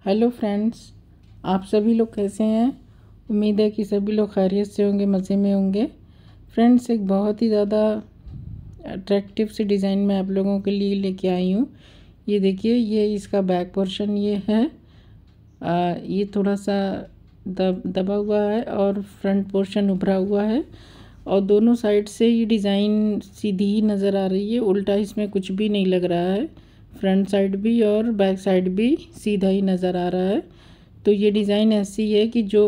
Hello friends, आप सभी लोग कैसे हैं। उम्मीद है कि सभी लोग खैरियत से होंगे, मज़े में होंगे। फ्रेंड्स, एक बहुत ही ज़्यादा अट्रैक्टिव सी डिज़ाइन मैं आप लोगों के लिए लेके आई हूँ। ये देखिए, ये इसका बैक पोर्शन ये है। ये थोड़ा सा दबा हुआ है और फ्रंट पोर्शन उभरा हुआ है और दोनों साइड से ये डिज़ाइन सीधी ही नज़र आ रही है। उल्टा इसमें कुछ भी नहीं लग रहा है। फ्रंट साइड भी और बैक साइड भी सीधा ही नज़र आ रहा है। तो ये डिज़ाइन ऐसी है कि जो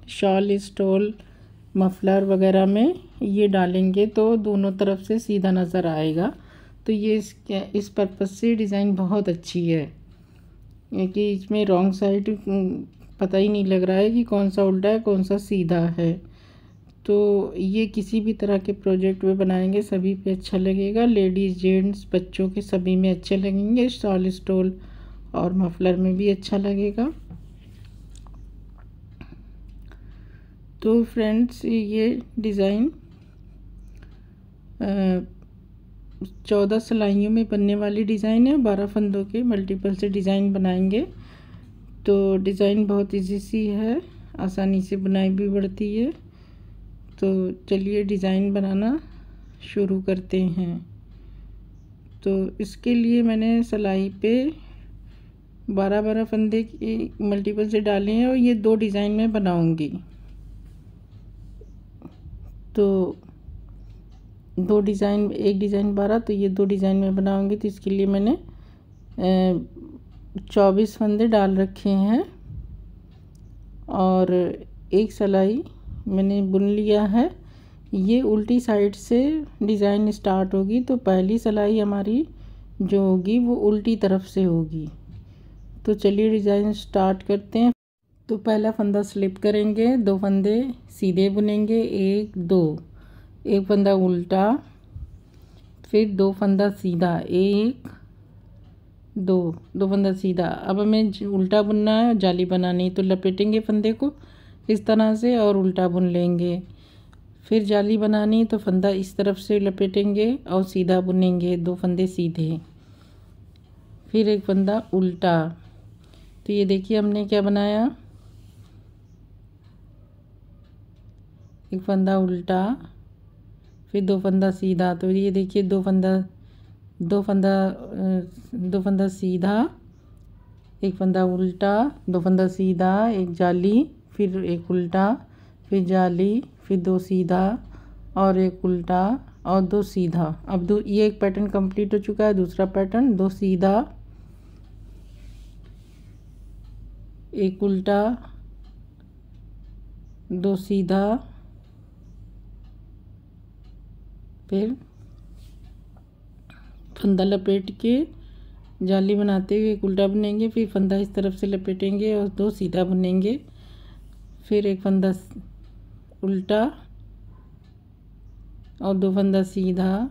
शॉल, स्टोल, मफलर वगैरह में ये डालेंगे तो दोनों तरफ से सीधा नज़र आएगा। तो ये इस पर्पज़ से डिज़ाइन बहुत अच्छी है कि इसमें रॉन्ग साइड पता ही नहीं लग रहा है कि कौन सा उल्टा है कौन सा सीधा है। तो ये किसी भी तरह के प्रोजेक्ट में बनाएंगे सभी पे अच्छा लगेगा। लेडीज़, जेंट्स, बच्चों के सभी में अच्छे लगेंगे। शॉल, स्टोल और मफलर में भी अच्छा लगेगा। तो फ्रेंड्स, ये डिज़ाइन 14 सिलाइयों में बनने वाली डिज़ाइन है। 12 फंदों के मल्टीपल से डिज़ाइन बनाएंगे तो डिज़ाइन बहुत इजी सी है, आसानी से बुनाई भी बढ़ती है। तो चलिए डिज़ाइन बनाना शुरू करते हैं। तो इसके लिए मैंने सिलाई पे 12-12 फंदे की मल्टीपल से डाले हैं और ये 2 डिज़ाइन में बनाऊंगी। तो 2 डिज़ाइन, एक डिज़ाइन 12, तो ये 2 डिज़ाइन में बनाऊंगी। तो इसके लिए मैंने 24 फंदे डाल रखे हैं और एक सिलाई मैंने बुन लिया है। ये उल्टी साइड से डिज़ाइन स्टार्ट होगी तो पहली सिलाई हमारी जो होगी वो उल्टी तरफ से होगी। तो चलिए डिज़ाइन स्टार्ट करते हैं। तो पहला फंदा स्लिप करेंगे, 2 फंदे सीधे बुनेंगे, 1 2, एक फंदा उल्टा, फिर 2 फंदा सीधा, 1 2, 2 फंदा सीधा। अब हमें उल्टा बुनना है, जाली बनानी। तो लपेटेंगे फंदे को इस तरह से और उल्टा बुन लेंगे। फिर जाली बनानी तो फंदा इस तरफ से लपेटेंगे और सीधा बुनेंगे, 2 फंदे सीधे, फिर एक फंदा उल्टा। तो ये देखिए हमने क्या बनाया, एक फंदा उल्टा, फिर 2 फंदा सीधा। तो ये देखिए दो फंदा सीधा, एक फंदा उल्टा, 2 फंदा सीधा, एक जाली, फिर एक उल्टा, फिर जाली, फिर 2 सीधा और एक उल्टा और 2 सीधा। अब ये एक पैटर्न कंप्लीट हो चुका है। दूसरा पैटर्न, 2 सीधा, एक उल्टा, 2 सीधा, फिर फंदा लपेट के जाली बनाते हुए एक उल्टा बुनेंगे, फिर फंदा इस तरफ से लपेटेंगे और 2 सीधा बुनेंगे, फिर एक फंदा उल्टा और 2 फंदा सीधा,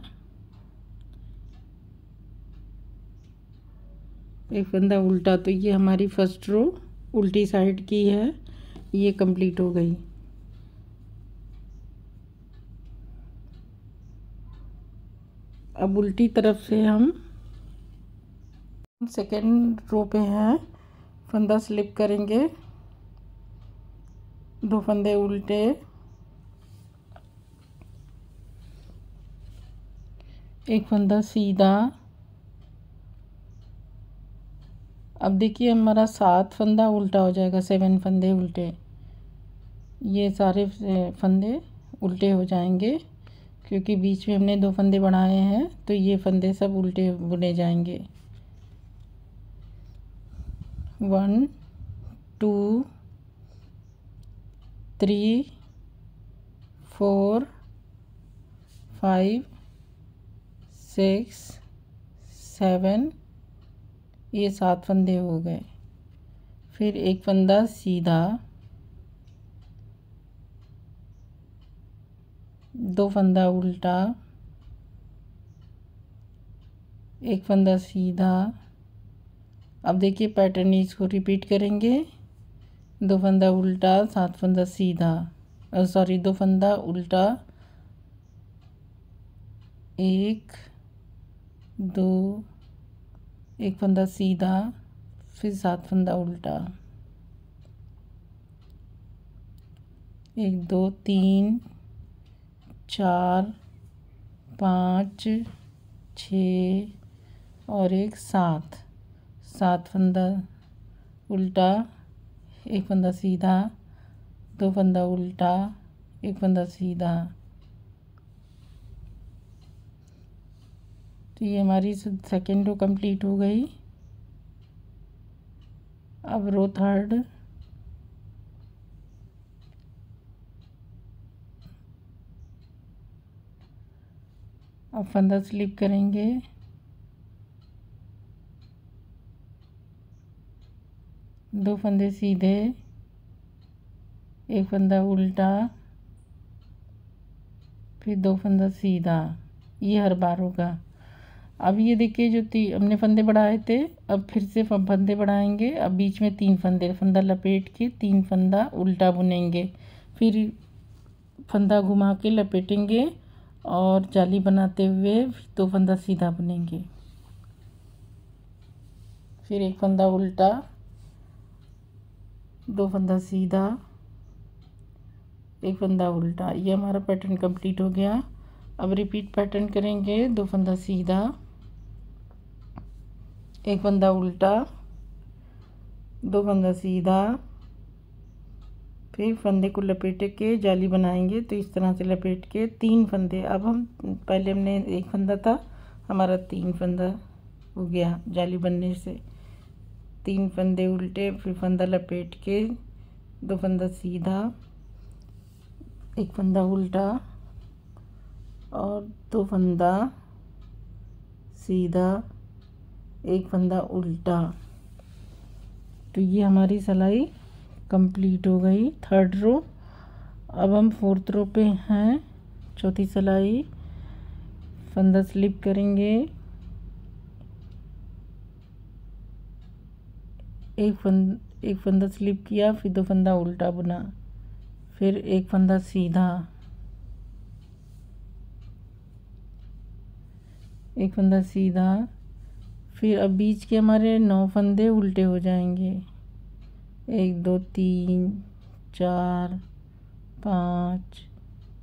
एक फंदा उल्टा। तो ये हमारी फर्स्ट रो उल्टी साइड की है, ये कंप्लीट हो गई। अब उल्टी तरफ से हम सेकेंड रो पे हैं। फंदा स्लिप करेंगे, 2 फंदे उल्टे, एक फंदा सीधा। अब देखिए हमारा 7 फंदा उल्टा हो जाएगा, 7 फंदे उल्टे। ये सारे फंदे उल्टे हो जाएंगे क्योंकि बीच में हमने 2 फंदे बढ़ाए हैं, तो ये फंदे सब उल्टे बुने जाएंगे। 1 2 3 4 5 6 7, ये 7 फंदे हो गए। फिर एक फंदा सीधा, 2 फंदा उल्टा, एक फंदा सीधा। अब देखिए पैटर्न इसको रिपीट करेंगे, 2 फंदा उल्टा, 7 फंदा सीधा, 2 फंदा उल्टा, 1 2, एक फंदा सीधा, फिर 7 फंदा उल्टा, 1 2 3 4 5 6 और एक 7, 7 फंदा उल्टा, 1 फंदा सीधा, 2 फंदा उल्टा, 1 फंदा सीधा। तो ये हमारी सेकेंड रो कंप्लीट हो गई। अब रो थर्ड, अब फंदा स्लिप करेंगे, दो फंदे सीधे, एक फंदा उल्टा, फिर 2 फंदा सीधा। ये हर बार होगा। अब ये देखिए जो हमने फंदे बढ़ाए थे, अब फिर से फंदे बढ़ाएंगे। अब बीच में 3 फंदे, फंदा लपेट के 3 फंदा उल्टा बुनेंगे, फिर फंदा घुमा के लपेटेंगे और जाली बनाते हुए 2 फंदा सीधा बुनेंगे, फिर 1 फंदा उल्टा, 2 फंदा सीधा, 1 फंदा उल्टा। ये हमारा पैटर्न कंप्लीट हो गया। अब रिपीट पैटर्न करेंगे। 2 फंदा सीधा, 1 फंदा उल्टा, 2 फंदा सीधा, फिर फंदे को लपेट के जाली बनाएंगे। तो इस तरह से लपेट के 3 फंदे, अब हम पहले हमने 1 फंदा था, हमारा 3 फंदा हो गया जाली बनने से। 3 फंदे उल्टे, फिर फंदा लपेट के 2 फंदा सीधा, 1 फंदा उल्टा और 2 फंदा सीधा, 1 फंदा उल्टा। तो ये हमारी सिलाई कंप्लीट हो गई, थर्ड रो। अब हम फोर्थ रो पे हैं, चौथी सिलाई। फंदा स्लिप करेंगे, एक फंदा स्लिप किया, फिर 2 फंदा उल्टा बुना, फिर 1 फंदा सीधा, 1 फंदा सीधा, फिर अब बीच के हमारे 9 फंदे उल्टे हो जाएंगे। 1 2 3 4 5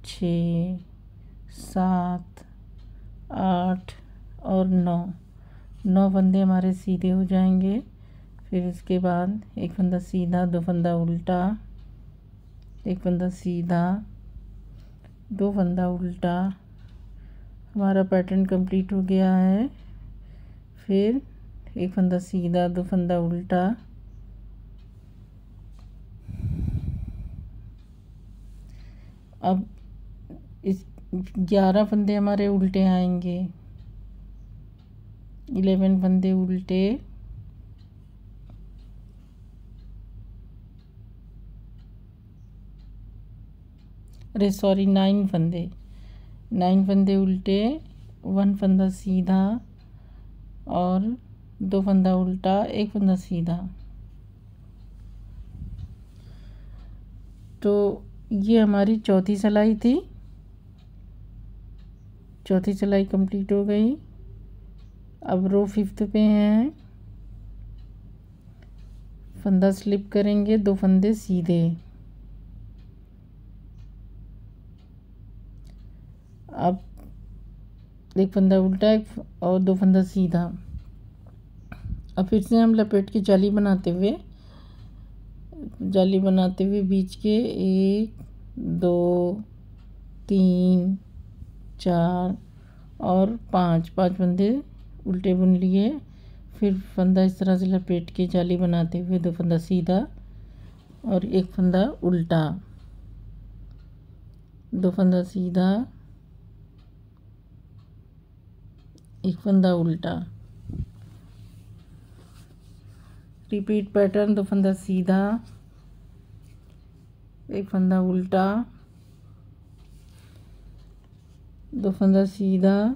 6 7 8 और 9 फंदे हमारे सीधे हो जाएंगे। फिर उसके बाद 1 फंदा सीधा, 2 फंदा उल्टा, 1 फंदा सीधा, 2 फंदा उल्टा। हमारा पैटर्न कंप्लीट हो गया है। फिर 1 फंदा सीधा, 2 फंदा उल्टा, अब इस 11 फंदे हमारे उल्टे आएंगे, 11 फंदे उल्टे, अरे सॉरी 9 फंदे उल्टे, 1 फंदा सीधा और 2 फंदा उल्टा, 1 फंदा सीधा। तो ये हमारी चौथी सिलाई थी। चौथी सिलाई कंप्लीट हो गई। अब रो फिफ्थ पे हैं, फंदा स्लिप करेंगे, 2 फंदे सीधे, अब 1 फंदा उल्टा और 2 फंदा सीधा। अब फिर से हम लपेट के जाली बनाते हुए बीच के 1 2 3 4 और 5 फंदे उल्टे बुन लिए। फिर फंदा इस तरह से लपेट के जाली बनाते हुए 2 फंदा सीधा और 1 फंदा उल्टा, 2 फंदा सीधा, 1 फंदा उल्टा। रिपीट पैटर्न, 2 फंदा सीधा, 1 फंदा उल्टा, 2 फंदा सीधा,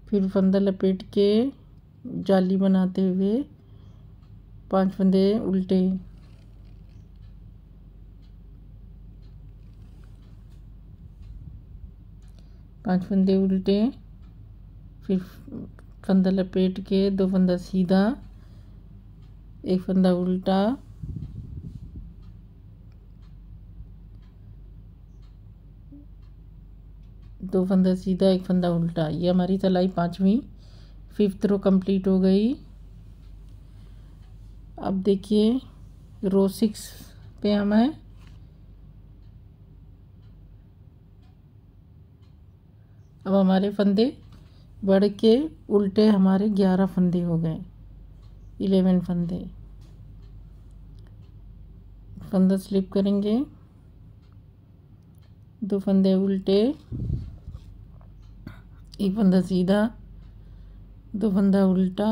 फिर फंदा लपेट के जाली बनाते हुए 5 फंदे उल्टे, फिर फंदा लपेट के 2 फंदा सीधा, 1 फंदा उल्टा, दो फंदा सीधा, 1 फंदा उल्टा। ये हमारी सिलाई 5वीं 5th रो कंप्लीट हो गई। अब देखिए रो 6 पे हम हैं। अब हमारे फंदे बढ़ के उल्टे हमारे 11 फंदे हो गए, 11 फंदे। फंदा स्लिप करेंगे, 2 फंदे उल्टे, 1 फंदा सीधा, 2 फंदा उल्टा।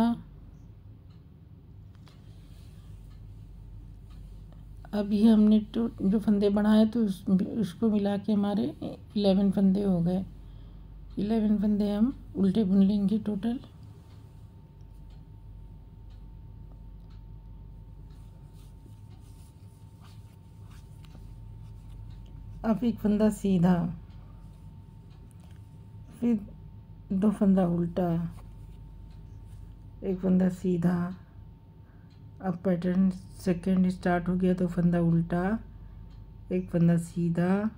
अब ये हमने जो फंदे बढ़ाए तो उसको मिला के हमारे 11 फंदे हो गए। 11 फंदे हम उल्टे बुन लेंगे टोटल। अब 1 फंदा सीधा, फिर 2 फंदा उल्टा, 1 फंदा सीधा। अब पैटर्न सेकेंड स्टार्ट हो गया। 2 फंदा उल्टा, 1 फंदा सीधा,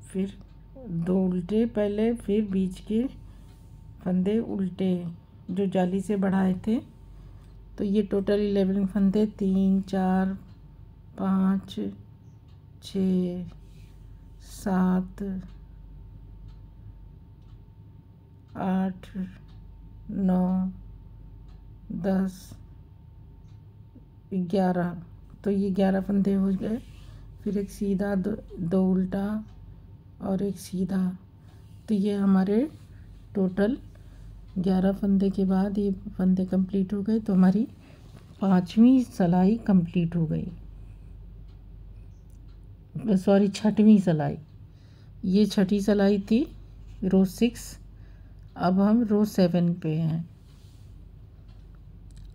फिर 2 उल्टे पहले, फिर बीच के फंदे उल्टे जो जाली से बढ़ाए थे। तो ये टोटल 11 फंदे, 3 4 5 6 7 8 9 10 11। तो ये 11 फंदे हो गए। फिर एक सीधा, दो उल्टा और एक सीधा। तो ये हमारे टोटल 11 फंदे के बाद ये फंदे कंप्लीट हो गए। तो हमारी 5वीं सिलाई कंप्लीट हो गई, सॉरी 6वीं सिलाई। ये 6ठी सिलाई थी रो 6। अब हम रो 7 पे हैं।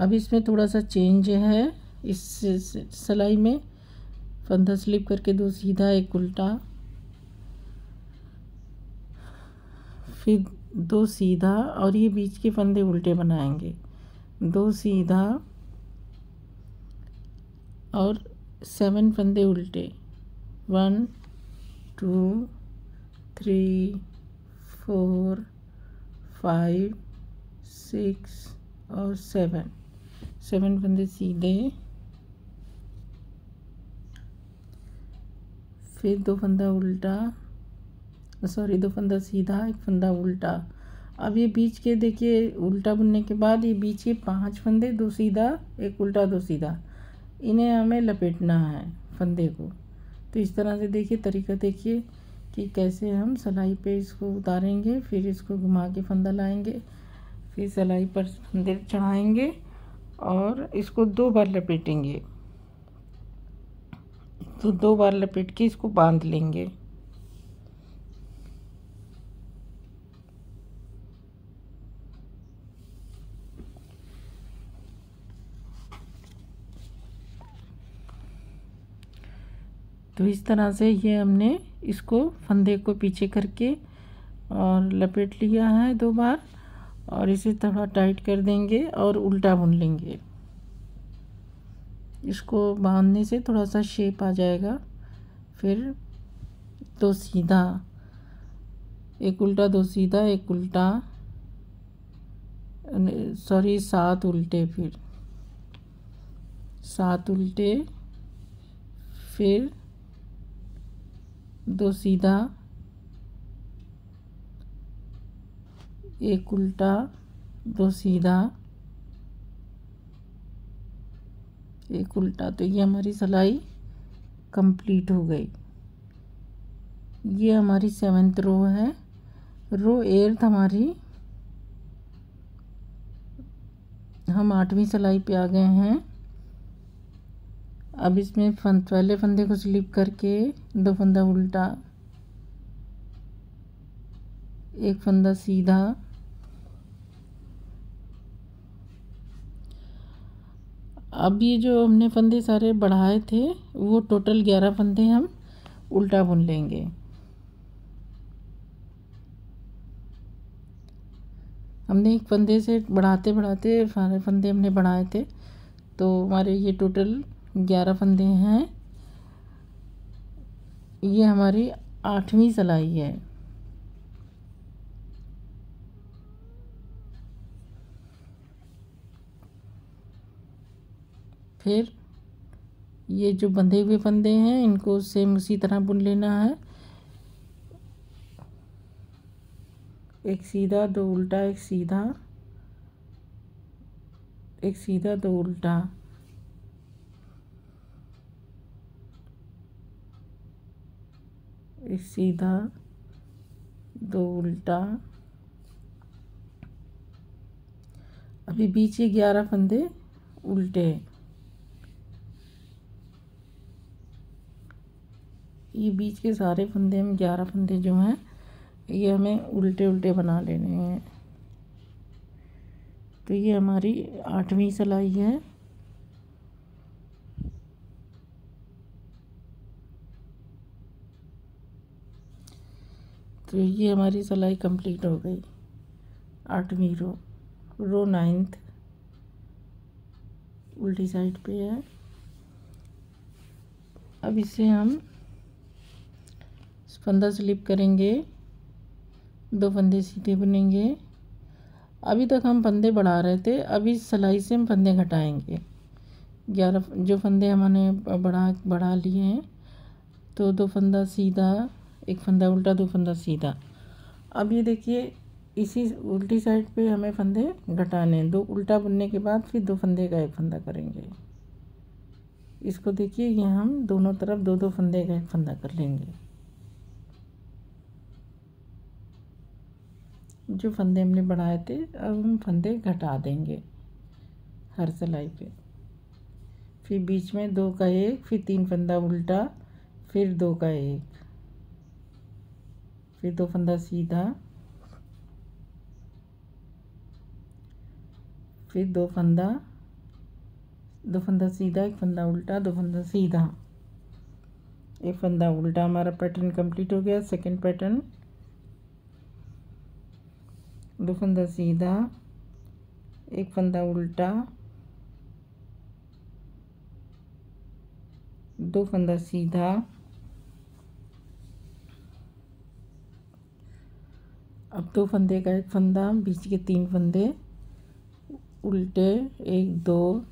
अब इसमें थोड़ा सा चेंज है इस सिलाई में। फंदा स्लिप करके 2 सीधा, 1 उल्टा, फिर 2 सीधा और ये बीच के फंदे उल्टे बनाएंगे। 2 सीधा और 7 फंदे उल्टे, 1 2 3 4 5 6 और 7 फंदे सीधे, फिर 2 फंदा उल्टा, सॉरी 2 फंदा सीधा, 1 फंदा उल्टा। अब ये बीच के देखिए उल्टा बुनने के बाद ये बीच के 5 फंदे, 2 सीधा, 1 उल्टा, 2 सीधा, इन्हें हमें लपेटना है फंदे को। तो इस तरह से देखिए तरीका देखिए कि कैसे हम सिलाई पे इसको उतारेंगे। फिर इसको घुमा के फंदा लाएंगे, फिर सिलाई पर फंदे चढ़ाएंगे और इसको 2 बार लपेटेंगे। तो 2 बार लपेट के इसको बांध लेंगे। तो इस तरह से ये हमने इसको फंदे को पीछे करके और लपेट लिया है 2 बार, और इसे थोड़ा टाइट कर देंगे और उल्टा बुन लेंगे। इसको बांधने से थोड़ा सा शेप आ जाएगा। फिर 2 सीधा, 1 उल्टा, 2 सीधा, 1 उल्टा, सॉरी 7 उल्टे, फिर 7 उल्टे, फिर 2 सीधा, 1 उल्टा, 2 सीधा, 1 उल्टा। तो ये हमारी सिलाई कंप्लीट हो गई। ये हमारी 7th रो है। रो 8th हमारी, हम 8वीं सिलाई पे आ गए हैं। अब इसमें पहले फंदे को स्लिप करके 2 फंदा उल्टा, 1 फंदा सीधा, अब ये जो हमने फंदे सारे बढ़ाए थे वो टोटल 11 फंदे हम उल्टा बुन लेंगे। हमने एक फंदे से बढ़ाते बढ़ाते सारे फंदे हमने बढ़ाए थे, तो हमारे ये टोटल 11 फंदे हैं। ये हमारी 8वीं सिलाई है। फिर ये जो बंधे हुए फंदे हैं इनको सेम उसी तरह बुन लेना है। एक सीधा, दो उल्टा, एक सीधा, एक सीधा, दो उल्टा, एक सीधा, दो उल्टा। अभी बीच के 11 फंदे उल्टे, ये बीच के सारे फंदे में 11 फंदे जो हैं ये हमें उल्टे उल्टे बना लेने हैं। तो ये हमारी 8वीं सिलाई है। तो ये हमारी सिलाई कंप्लीट हो गई। 8वीं रो 9th उल्टी साइड पे है। अब इसे हम फंदा स्लिप करेंगे, 2 फंदे सीधे बुनेंगे। अभी तक हम फंदे बढ़ा रहे थे, अभी सिलाई से हम फंदे घटाएंगे। 11 जो फंदे हमने बढ़ा लिए हैं, तो 2 फंदा सीधा, एक फंदा उल्टा, 2 फंदा सीधा। अब ये देखिए इसी उल्टी साइड पे हमें फंदे घटाने हैं। 2 उल्टा बुनने के बाद फिर 2 फंदे का एक फंदा करेंगे। इसको देखिए, ये हम दोनों तरफ 2-2 फंदे का एक फंदा कर लेंगे। जो फंदे हमने बढ़ाए थे अब हम फंदे घटा देंगे हर सिलाई पे। फिर बीच में 2 का एक, फिर 3 फंदा उल्टा, फिर 2 का एक, फिर 2 फंदा सीधा, फिर 2 फंदा सीधा, एक फंदा उल्टा, 2 फंदा सीधा, एक फंदा उल्टा। हमारा पैटर्न कंप्लीट हो गया। सेकंड पैटर्न, 2 फंदा सीधा, एक फंदा उल्टा, 2 फंदा सीधा, अब 2 फंदे का एक फंदा, बीच के 3 फंदे उल्टे, 1 2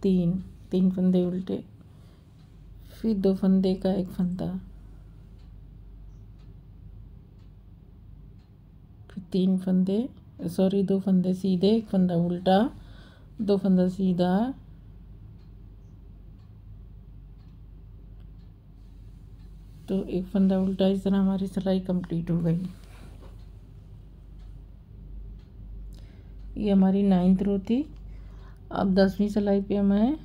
3 फंदे उल्टे, फिर 2 फंदे का एक फंदा, फिर 3 फंदे 2 फंदे सीधे, एक फंदा उल्टा, 2 फंदा सीधा, तो एक फंदा उल्टा। इस तरह हमारी सिलाई कंप्लीट हो गई। ये हमारी 9th रो थी। अब 10वीं सिलाई पे हमें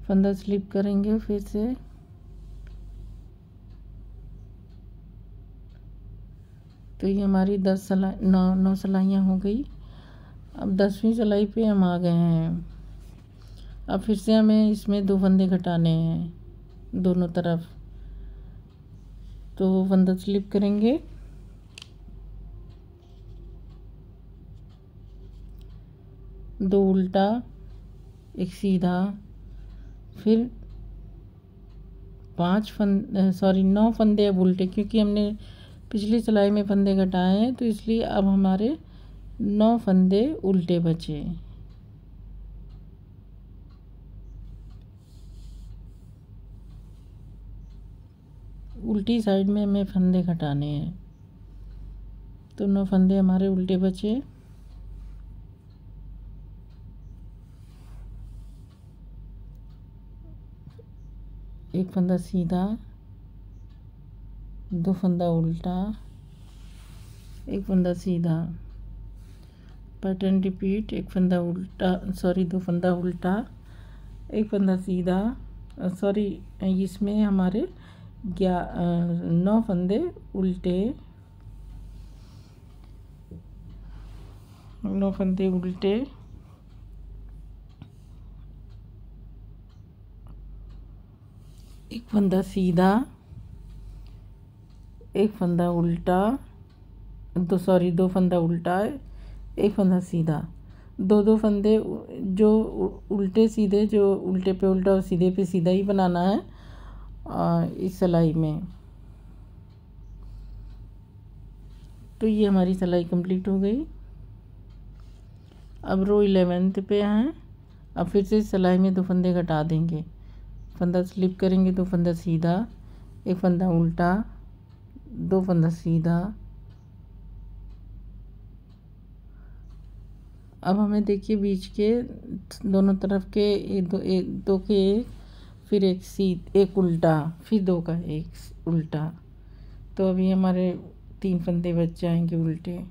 फंदा स्लिप करेंगे फिर से। तो ये हमारी 9 सिलाइयाँ हो गई। अब 10वीं सिलाई पे हम आ गए हैं। अब फिर से हमें इसमें 2 फंदे घटाने हैं दोनों तरफ। तो फंदा स्लिप करेंगे, दो उल्टा, एक सीधा, फिर 9 फंदे अब उल्टे, क्योंकि हमने पिछली सिलाई में फंदे घटाए हैं तो इसलिए अब हमारे 9 फंदे उल्टे बचे। उल्टी साइड में हमें फंदे घटाने हैं, तो 9 फंदे हमारे उल्टे बचे। एक फंदा सीधा, 2 फंदा उल्टा, एक फंदा सीधा, पैटर्न रिपीट। एक फंदा उल्टा 2 फंदा उल्टा, एक फंदा सीधा, इसमें हमारे 9 फंदे उल्टे, 9 फंदे उल्टे, एक फंदा सीधा, एक फंदा उल्टा, 2 फंदा उल्टा, एक फंदा सीधा, दो दो फंदे जो उल्टे सीधे, जो उल्टे पे उल्टा और सीधे पे सीधा ही बनाना है इस सिलाई में। तो ये हमारी सिलाई कंप्लीट हो गई। अब रो 11 पे हैं। अब फिर से सिलाई में 2 फंदे घटा देंगे, फंदा स्लिप करेंगे, 2 फंदा सीधा, एक फंदा उल्टा, 2 फंदा सीधा। अब हमें देखिए बीच के दोनों तरफ के दो के एक, फिर एक उल्टा, फिर 2 का एक उल्टा। तो अभी हमारे 3 फंदे बच जाएंगे उल्टे।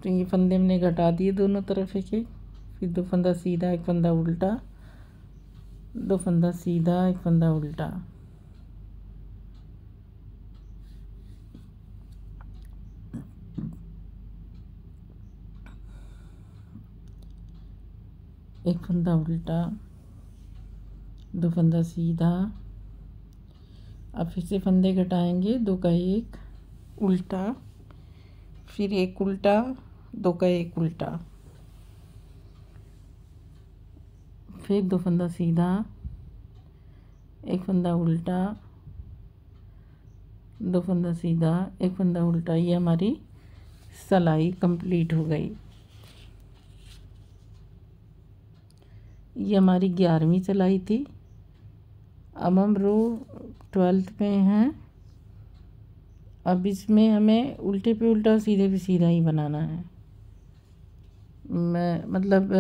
तो ये फंदे हमने घटा दिए दोनों तरफ एक एक, फिर 2 फंदा सीधा, एक फंदा उल्टा, 2 फंदा सीधा, एक फंदा उल्टा। एक फंदा उल्टा, 2 फंदा सीधा। अब फिर से फंदे घटाएंगे, 2 का एक उल्टा, फिर एक उल्टा, 2 का एक उल्टा, फिर 2 फंदा सीधा, एक फंदा उल्टा, 2 फंदा सीधा, एक फंदा उल्टा। ये हमारी सिलाई कंप्लीट हो गई। ये हमारी 11वीं सिलाई थी। अब हम रो 12 में हैं। अब इसमें हमें उल्टे पे उल्टा और सीधे पे सीधा ही बनाना है। मतलब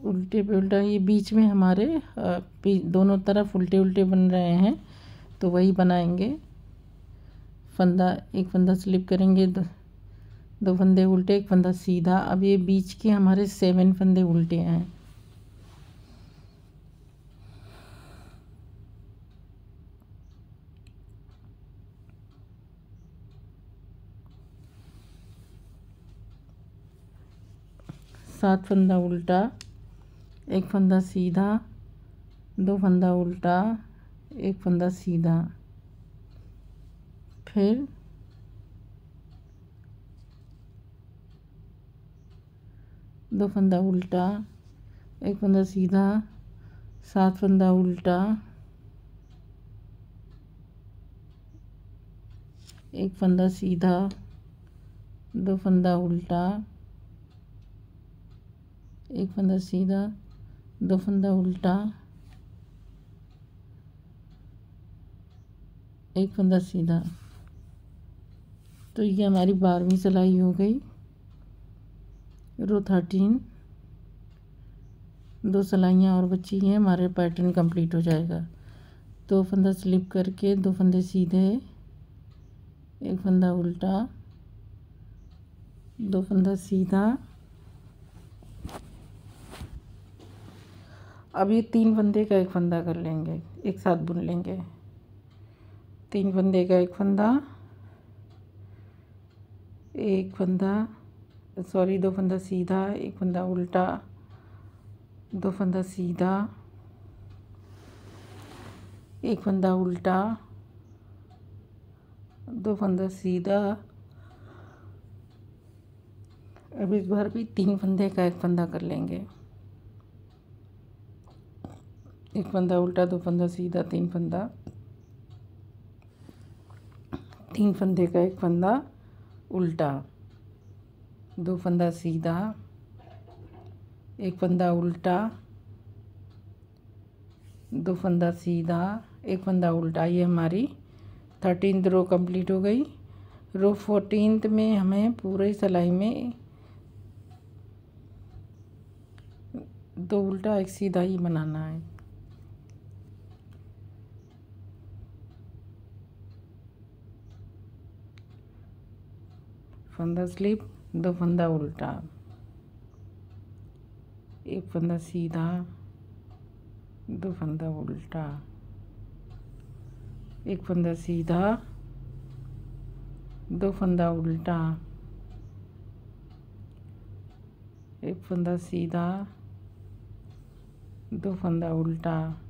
उल्टे पे उल्टा, ये बीच में हमारे दोनों तरफ उल्टे उल्टे बन रहे हैं, तो वही बनाएंगे। एक फंदा स्लिप करेंगे, 2 फंदे उल्टे, एक फंदा सीधा। अब ये बीच के हमारे 7 फंदे उल्टे हैं। सात फंदा उल्टा, एक फंदा सीधा, 2 फंदा उल्टा, एक फंदा सीधा, फिर 2 फंदा उल्टा, एक फंदा सीधा, 7 फंदा उल्टा, एक फंदा सीधा, 2 फंदा उल्टा, एक फंदा सीधा, 2 फंदा उल्टा, एक फंदा सीधा। तो ये हमारी 12वीं सिलाई हो गई। रो 13, 2 सिलाइयाँ और बची हैं, हमारे पैटर्न कंप्लीट हो जाएगा। 2 फंदा स्लिप करके, 2 फंदे सीधे, एक फंदा उल्टा, 2 फंदा सीधा। अब ये 3 फंदे का एक फंदा कर लेंगे, एक साथ बुन लेंगे। 3 फंदे का एक फंदा, एक फंदा, सॉरी 2 फंदा सीधा, एक फंदा उल्टा, 2 फंदा सीधा, एक फंदा उल्टा, 2 फंदा सीधा। अब इस बार भी 3 फंदे का एक फंदा कर लेंगे। एक फंदा उल्टा, 2 फंदा सीधा, 3 फंदा, 3 फंदे का एक फंदा उल्टा, 2 फंदा सीधा, एक फंदा उल्टा, 2 फंदा सीधा, एक फंदा उल्टा। ये हमारी 13th रो कंप्लीट हो गई। रो 14th में हमें पूरे सिलाई में 2 उल्टा एक सीधा ही बनाना है। फंदा स्लिप, 2 फंदा उल्टा, एक फंदा सीधा, 2 फंदा उल्टा, एक फंदा सीधा, 2 फंदा उल्टा, एक फंदा सीधा, 2 फंदा उल्टा,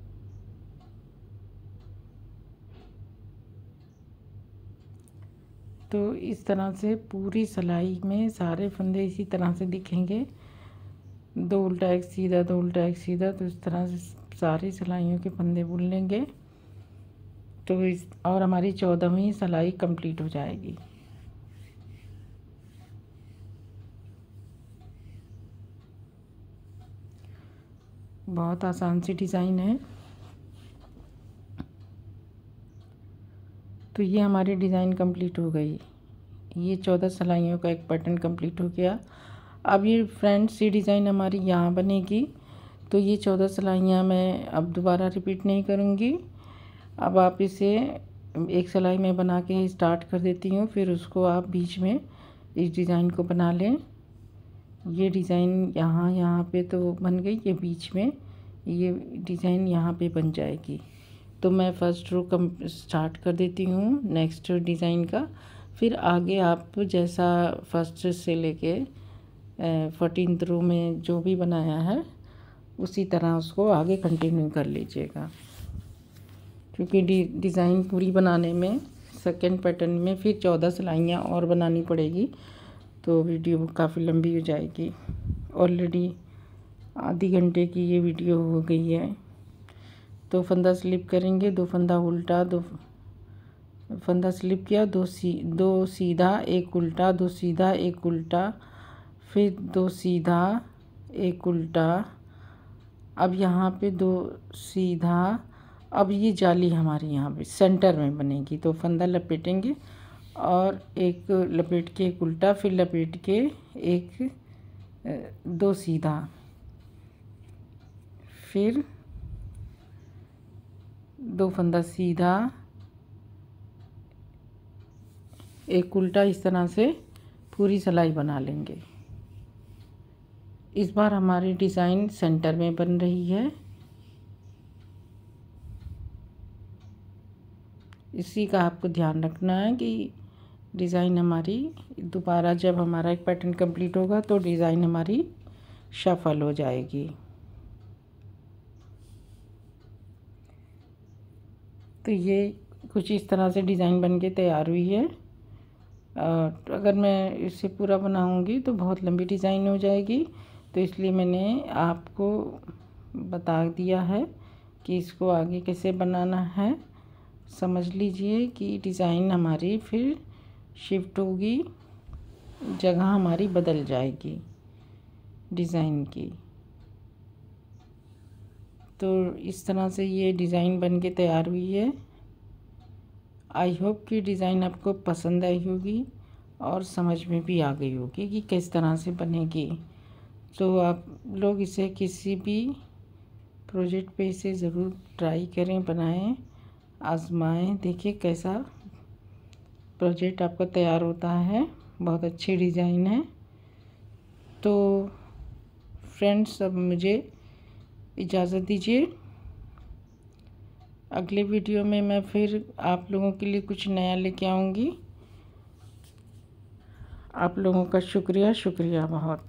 तो इस तरह से पूरी सिलाई में सारे फंदे इसी तरह से दिखेंगे, 2 उल्टा एक सीधा, 2 उल्टा एक सीधा। तो इस तरह से सारी सिलाइयों के फंदे बुन लेंगे तो और हमारी 14वीं सिलाई कंप्लीट हो जाएगी। बहुत आसान सी डिज़ाइन है। तो ये हमारी डिज़ाइन कंप्लीट हो गई। ये 14 सिलाइयों का एक पैटर्न कंप्लीट हो गया। अब ये फ्रेंड्स ये डिज़ाइन हमारी यहाँ बनेगी। तो ये 14 सिलाइयाँ मैं अब दोबारा रिपीट नहीं करूँगी। अब आप इसे एक सिलाई में बना के स्टार्ट कर देती हूँ, फिर उसको आप बीच में इस डिज़ाइन को बना लें। ये डिज़ाइन यहाँ पे तो बन गई, ये बीच में ये डिज़ाइन यहाँ पे बन जाएगी। तो मैं फ़र्स्ट रो स्टार्ट कर देती हूँ नेक्स्ट डिज़ाइन का। फिर आगे आप जैसा फर्स्ट से लेके 14th रो में जो भी बनाया है उसी तरह उसको आगे कंटिन्यू कर लीजिएगा, क्योंकि डिज़ाइन पूरी बनाने में सेकंड पैटर्न में फिर 14 सिलाइयाँ और बनानी पड़ेगी, तो वीडियो काफ़ी लंबी हो जाएगी। ऑलरेडी आधी घंटे की ये वीडियो हो गई है। तो फंदा स्लिप करेंगे, 2 फंदा उल्टा, 2 फंदा स्लिप किया, 2 सीधा 1 उल्टा, 2 सीधा 1 उल्टा, फिर 2 सीधा 1 उल्टा। अब यहाँ पे 2 सीधा। अब ये जाली हमारी यहाँ पे सेंटर में बनेगी, तो फंदा लपेटेंगे और एक लपेट के 1 उल्टा, फिर लपेट के 2 सीधा, फिर 2 फंदा सीधा 1 उल्टा। इस तरह से पूरी सिलाई बना लेंगे। इस बार हमारी डिज़ाइन सेंटर में बन रही है। इसी का आपको ध्यान रखना है कि डिज़ाइन हमारी दोबारा जब हमारा एक पैटर्न कंप्लीट होगा तो डिज़ाइन हमारी सफल हो जाएगी। तो ये कुछ इस तरह से डिज़ाइन बन के तैयार हुई है। अगर मैं इसे पूरा बनाऊंगी तो बहुत लंबी डिज़ाइन हो जाएगी, तो इसलिए मैंने आपको बता दिया है कि इसको आगे कैसे बनाना है। समझ लीजिए कि डिज़ाइन हमारी फिर शिफ्ट होगी, जगह हमारी बदल जाएगी डिज़ाइन की। तो इस तरह से ये डिज़ाइन बन के तैयार हुई है। आई होप कि डिज़ाइन आपको पसंद आई होगी और समझ में भी आ गई होगी कि किस तरह से बनेगी। तो आप लोग इसे किसी भी प्रोजेक्ट पे इसे ज़रूर ट्राई करें, बनाएं, आजमाएं, देखिए कैसा प्रोजेक्ट आपका तैयार होता है। बहुत अच्छी डिज़ाइन है। तो फ्रेंड्स अब मुझे इजाज़त दीजिए। अगले वीडियो में मैं फिर आप लोगों के लिए कुछ नया लेके आऊँगी। आप लोगों का शुक्रिया बहुत।